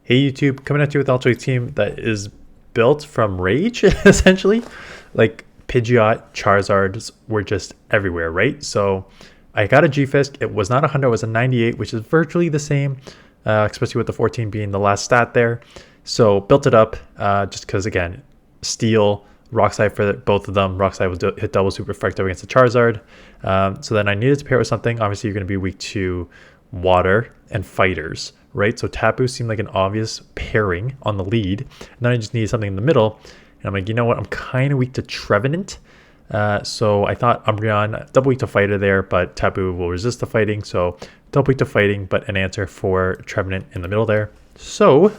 Hey YouTube, coming at you with also a team that is built from rage, essentially. Like Pidgeot, Charizards were just everywhere, right? So I got a G-Fisk. It was not 100, it was a 98, which is virtually the same, especially with the 14 being the last stat there. So built it up just because, again, Steel, Rock Slide for both of them. Rock Slide will hit double super effective against the Charizard. So then I needed to pair with something. Obviously, you're going to be weak to water and fighters, right? So Tapu seemed like an obvious pairing on the lead. And then I just needed something in the middle. And I'm like, you know what? I'm kind of weak to Trevenant. So I thought Umbreon, double weak to fighter there, but Tapu will resist the fighting. So double weak to fighting, but an answer for Trevenant in the middle there. So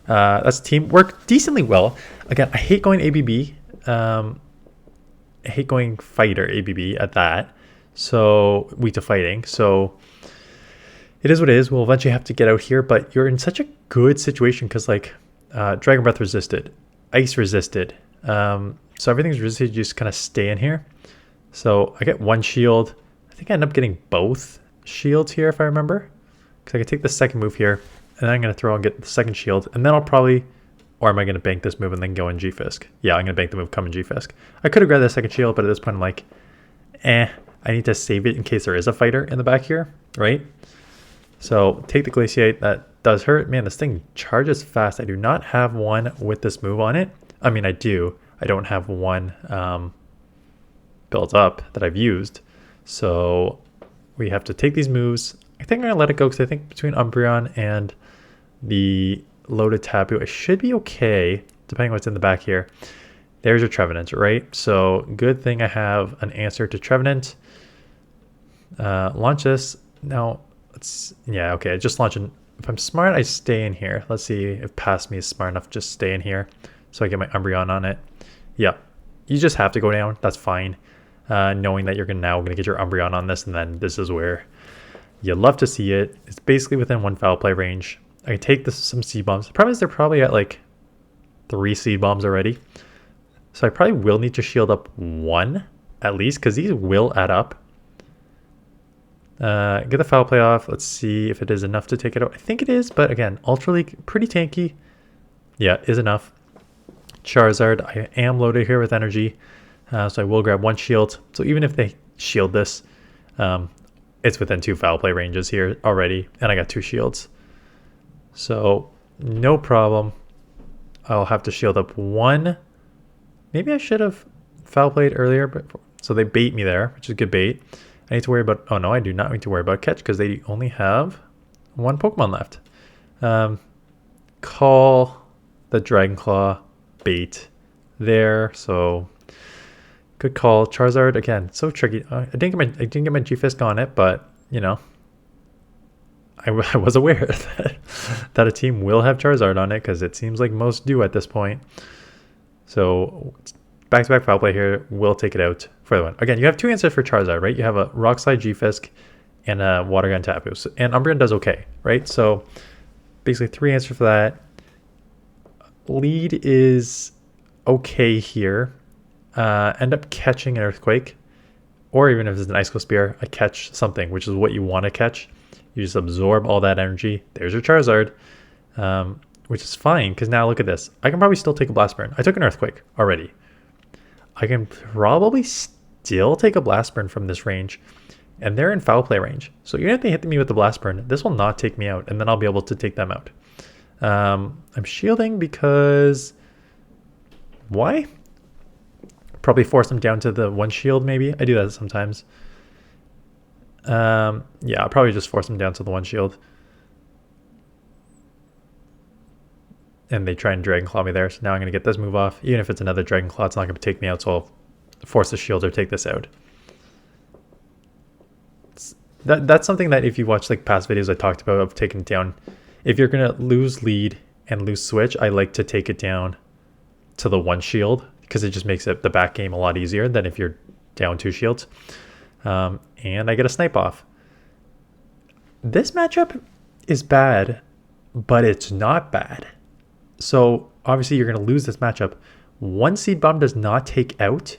that's team worked decently well. Again, I hate going ABB. I hate going fighter ABB at that. So weak to fighting. So it is what it is. We'll eventually have to get out here, but you're in such a good situation because like Dragon Breath resisted, Ice resisted. So everything's resisted. You just kind of stay in here. So I get one shield. I think I end up getting both shields here if I remember. Because I can take the second move here. And then I'm going to throw and get the second shield. And then I'll probably... Or am I going to bank this move and then go in G-Fisk? Yeah, I'm going to bank the move, come in G-Fisk. I could have grabbed the second shield, but at this point I'm like, I need to save it in case there is a fighter in the back here, right? So take the Glaciate. That does hurt. Man, this thing charges fast. I do not have one with this move on it. I mean, I do. I don't have one built up that I've used. So we have to take these moves. I think I'm going to let it go because I think between Umbreon and the loaded Tapu, I should be okay, depending on what's in the back here. There's your Trevenant, right? So good thing I have an answer to Trevenant. Launch this. Now, okay, just launch it. If I'm smart, I stay in here. Let's see if past me is smart enough. Just stay in here so I get my Umbreon on it. Yeah, you just have to go down. That's fine. Knowing that you're now going to get your Umbreon on this, and then this is where you love to see it. It's basically within one foul play range. I can take some seed bombs. The problem is they're probably at like 3 seed bombs already. So I probably will need to shield up one at least because these will add up. Get the foul play off. Let's see if it is enough to take it out. I think it is, but again, Ultra League, pretty tanky. Yeah, is enough. Charizard, I am loaded here with energy. So I will grab one shield. So even if they shield this, it's within 2 foul play ranges here already. And I got 2 shields. So no problem. I'll have to shield up one. Maybe I should have foul played earlier, but so they bait me there, which is good bait. I need to worry about, oh no, I do not need to worry about catch because they only have 1 Pokemon left. Call the Dragon Claw bait there. So good call. Charizard again, so tricky. I didn't get my G-Fisk on it, but you know, I was aware that a team will have Charizard on it because it seems like most do at this point. So back-to-back foul play here will take it out for the win. Again, you have 2 answers for Charizard, right? You have a Rock Slide G-Fisk and a Water Gun Tapu. So, and Umbreon does okay, right? So basically 3 answers for that. Lead is okay here. End up catching an Earthquake. Or even if it's an Icicle Spear, I catch something, which is what you want to catch. You just absorb all that energy. There's your Charizard, which is fine because now look at this. I can probably still take a Blast Burn. I took an Earthquake already. I can probably still take a Blast Burn from this range, and they're in foul play range. So even if they hit me with the Blast Burn, this will not take me out, and then I'll be able to take them out. I'm shielding because why? Probably force them down to the 1 shield maybe. I do that sometimes. Yeah, I'll probably just force them down to the 1 shield. And they try and Dragon Claw me there. So now I'm going to get this move off. Even if it's another Dragon Claw, it's not going to take me out. So I'll force the shield or take this out. That's something that if you watch like past videos I talked about of taking it down. If you're going to lose lead and lose switch, I like to take it down to the 1 shield. Because it just makes the back game a lot easier than if you're down 2 shields. And I get a snipe off. This matchup is bad, but it's not bad. So obviously you're going to lose this matchup. 1 seed bomb does not take out.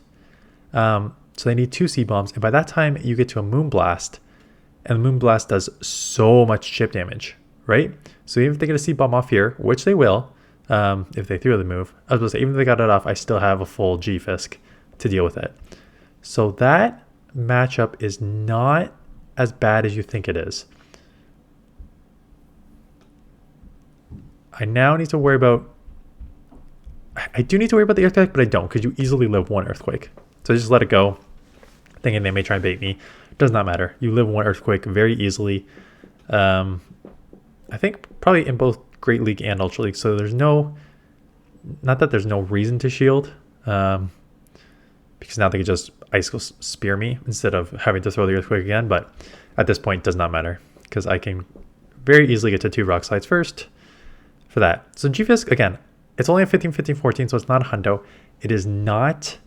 So they need 2 seed bombs. And by that time you get to a Moonblast. And the Moonblast does so much chip damage, right? So even if they get a C-Bomb off here, which they will, if they threw the move, I was going to say, even if they got it off, I still have a full G-Fisk to deal with it. So that matchup is not as bad as you think it is. I now need to worry about... I do need to worry about the Earthquake, but I don't, because you easily live one Earthquake. So I just let it go, thinking they may try and bait me. Does not matter. You live one Earthquake very easily. I think probably in both Great League and Ultra League. So there's no... Not that there's no reason to shield, because now they can just Icicle Spear me instead of having to throw the Earthquake again. But at this point, it does not matter, because I can very easily get to 2 Rock Slides first for that. So G-Fisk, again, it's only a 15, 15, 14, so it's not a hundo. It is not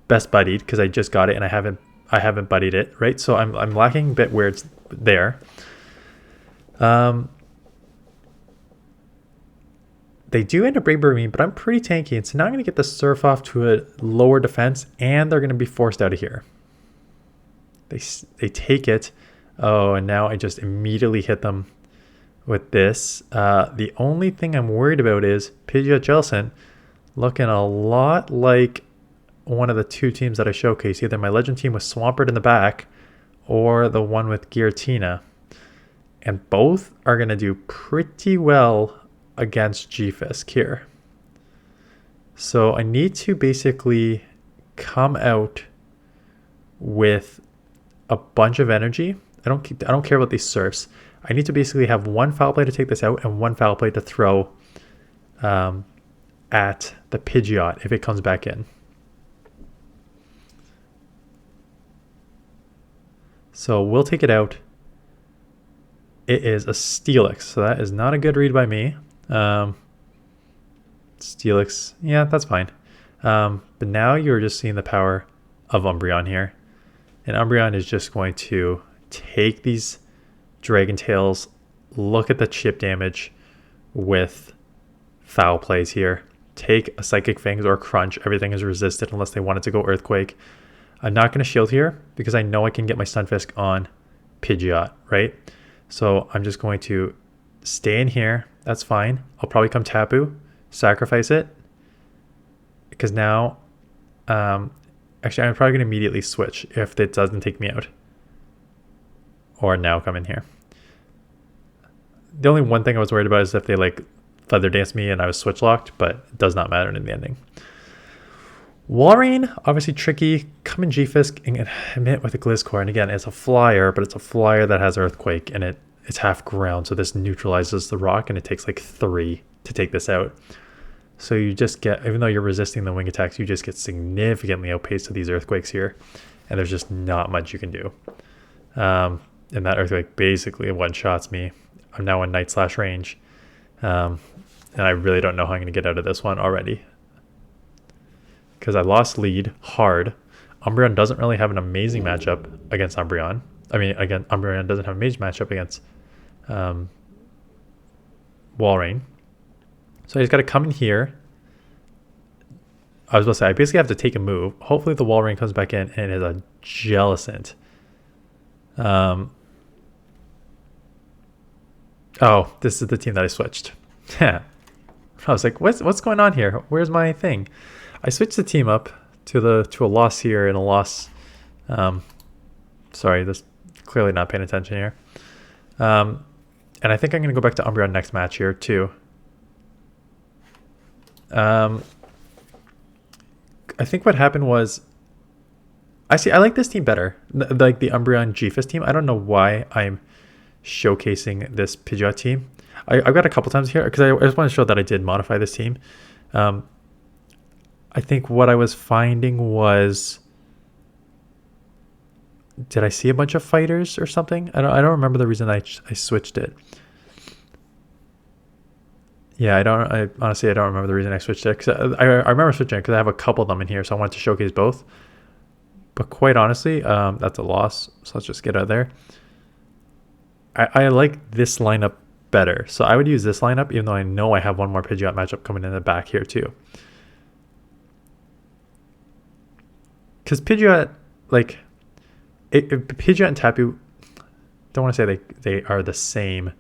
best buddied because I just got it and I haven't buddied it, right? So I'm lacking a bit where it's there. They do end up Brave Bird me, but I'm pretty tanky. And so now I'm going to get the Surf off to a lower defense, and they're going to be forced out of here. They take it. Oh, and now I just immediately hit them with this. The only thing I'm worried about is Pidgeot Jellicent looking a lot like one of the 2 teams that I showcased. Either my Legend team with Swampert in the back or the one with Giratina. And both are going to do pretty well against G-Fisk here. So I need to basically come out with a bunch of energy. I don't care about these surfs. I need to basically have 1 Foul Play to take this out and 1 Foul Play to throw at the Pidgeot if it comes back in. So we'll take it out. It is a Steelix, so that is not a good read by me. Steelix, yeah, that's fine. But now you're just seeing the power of Umbreon here. And Umbreon is just going to take these Dragon Tails, look at the chip damage with Foul Plays here. Take a Psychic Fangs or Crunch. Everything is resisted unless they wanted to go Earthquake. I'm not going to shield here because I know I can get my Stunfisk on Pidgeot, right? So I'm just going to stay in here. That's fine. I'll probably come Tapu, sacrifice it. Because now, actually I'm probably going to immediately switch if it doesn't take me out. Or now come in here. The only one thing I was worried about is if they like Feather Dance me and I was switch locked, but it does not matter in the ending. Walrein, obviously tricky. Come in G-Fisk and hit with a Gliscor. And again, it's a flyer, but it's a flyer that has Earthquake and it's half ground. So this neutralizes the rock and it takes like 3 to take this out. So you just get, even though you're resisting the wing attacks, you just get significantly outpaced to these Earthquakes here. And there's just not much you can do. And that Earthquake basically one-shots me. I'm now in Night Slash range. And I really don't know how I'm going to get out of this one already. Because I lost lead hard. Umbreon doesn't really have an amazing matchup against Umbreon. I mean, again, Umbreon doesn't have a major matchup against Walrein. So I just got to come in here. I was about to say, I basically have to take a move. Hopefully the Walrein comes back in and it is a Jellicent. Oh, this is the team that I switched. Yeah. I was like, what's going on here? Where's my thing? I switched the team up to a loss here and a loss. Sorry, this clearly not paying attention here. And I think I'm going to go back to Umbreon next match here too. I think what happened was, I like this team better, like the Umbreon G-Fisk team. I don't know why I'm showcasing this Pidgeot team. I've got a couple times here because I just want to show that I did modify this team. I think what I was finding was, did I see a bunch of fighters or something? I don't remember the reason I switched it. Yeah, I honestly don't remember the reason I switched it. Cause I remember switching it because I have a couple of them in here, so I wanted to showcase both. But quite honestly, that's a loss. So let's just get out of there. I like this lineup better, so I would use this lineup, even though I know I have one more Pidgeot matchup coming in the back here too. Because Pidgeot, like, Pidgeot and Tapu, don't want to say they are the same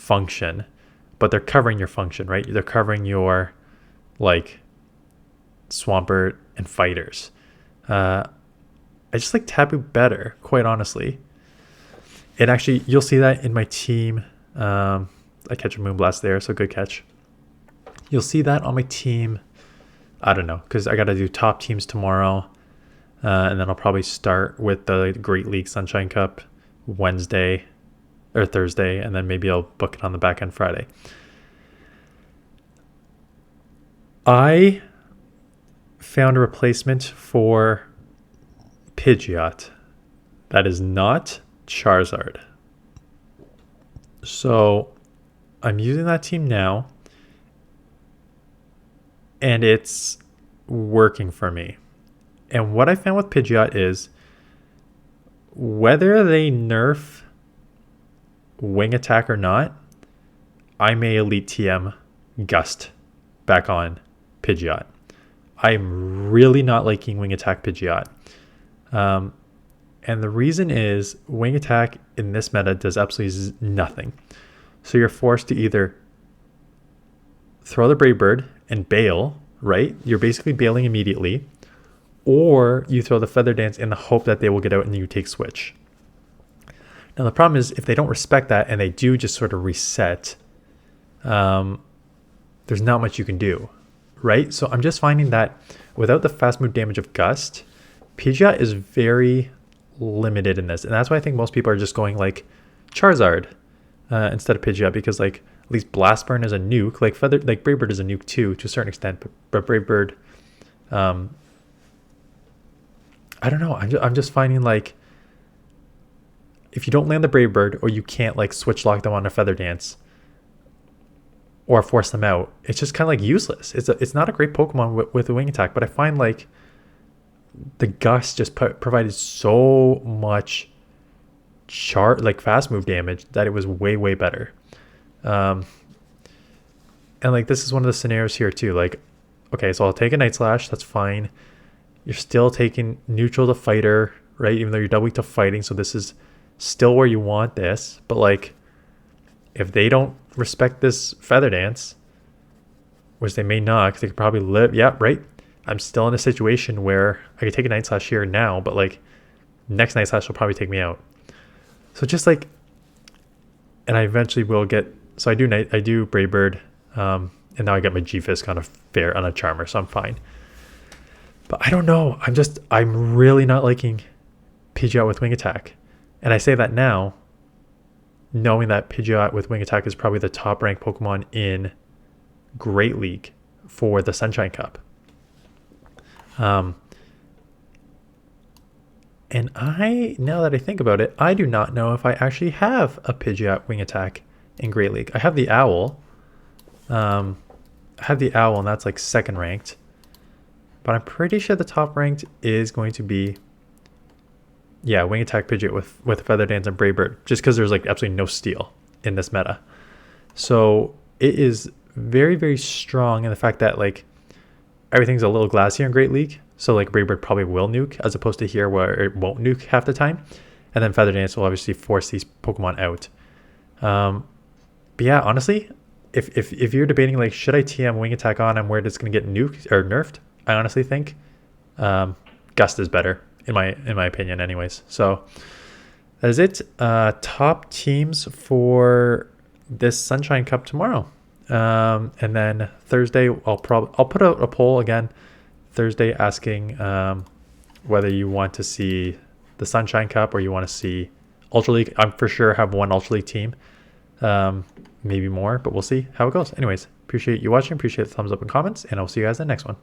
function, but they're covering your function, right? They're covering your like Swampert and fighters. I just like Tapu better, quite honestly. And actually, you'll see that in my team. I catch a Moonblast there, so good catch. You'll see that on my team. I don't know, because I got to do top teams tomorrow. And then I'll probably start with the Great League Sunshine Cup Wednesday or Thursday, and then maybe I'll book it on the back end Friday. I found a replacement for Pidgeot that is not Charizard. So I'm using that team now, and it's working for me. And what I found with Pidgeot is whether they nerf Wing Attack or not, I may Elite TM Gust back on Pidgeot. I'm really not liking Wing Attack Pidgeot. And the reason is Wing Attack in this meta does absolutely nothing. So you're forced to either throw the Brave Bird and bail, right? You're basically bailing immediately. Or you throw the Feather Dance in the hope that they will get out and you take Switch. Now the problem is if they don't respect that and they do just sort of reset, there's not much you can do, right? So I'm just finding that without the fast move damage of Gust, Pidgeot is very limited in this. And that's why I think most people are just going like Charizard instead of Pidgeot, because like at least Blast Burn is a nuke. Like Brave Bird is a nuke too, to a certain extent, but Brave Bird, I don't know. I'm just finding like if you don't land the Brave Bird or you can't like switch lock them on a Feather Dance or force them out, it's just kind of like useless. It's not a great Pokemon with a Wing Attack, but I find like the Gust just provided so much fast move damage that it was way better. And like this is one of the scenarios here too. Like, okay, so I'll take a Night Slash. That's fine. You're still taking neutral to fighter, right? Even though you're double weak to fighting. So this is still where you want this. But like, if they don't respect this Feather Dance, which they may not, because they could probably live. Yeah, right. I'm still in a situation where I could take a Night Slash here now, but like next Night Slash will probably take me out. So just like, and I eventually will get, so I do Brave Bird, and now I get my G-Fisk on a Charmer, so I'm fine. But I don't know. I'm really not liking Pidgeot with Wing Attack. And I say that now, knowing that Pidgeot with Wing Attack is probably the top ranked Pokemon in Great League for the Sunshine Cup. And now that I think about it, I do not know if I actually have a Pidgeot Wing Attack in Great League. I have the Owl. And that's like second ranked. But I'm pretty sure the top ranked is going to be, yeah, Wing Attack Pidgeot with Feather Dance and Brave Bird, just because there's like absolutely no steal in this meta. So it is very strong in the fact that like everything's a little glassier in Great League. So like Brave Bird probably will nuke, as opposed to here where it won't nuke half the time. And then Feather Dance will obviously force these Pokemon out. But yeah, honestly, if you're debating like, should I TM Wing Attack on and where it's going to get nuked or nerfed, I honestly think Gust is better in my opinion anyways. So that is it. Top teams for this Sunshine Cup tomorrow. And then Thursday I'll put out a poll again Thursday asking whether you want to see the Sunshine Cup or you want to see Ultra League. I'm for sure have one Ultra League team, maybe more, but we'll see how it goes. Anyways, appreciate you watching, appreciate the thumbs up and comments, and I'll see you guys in the next one.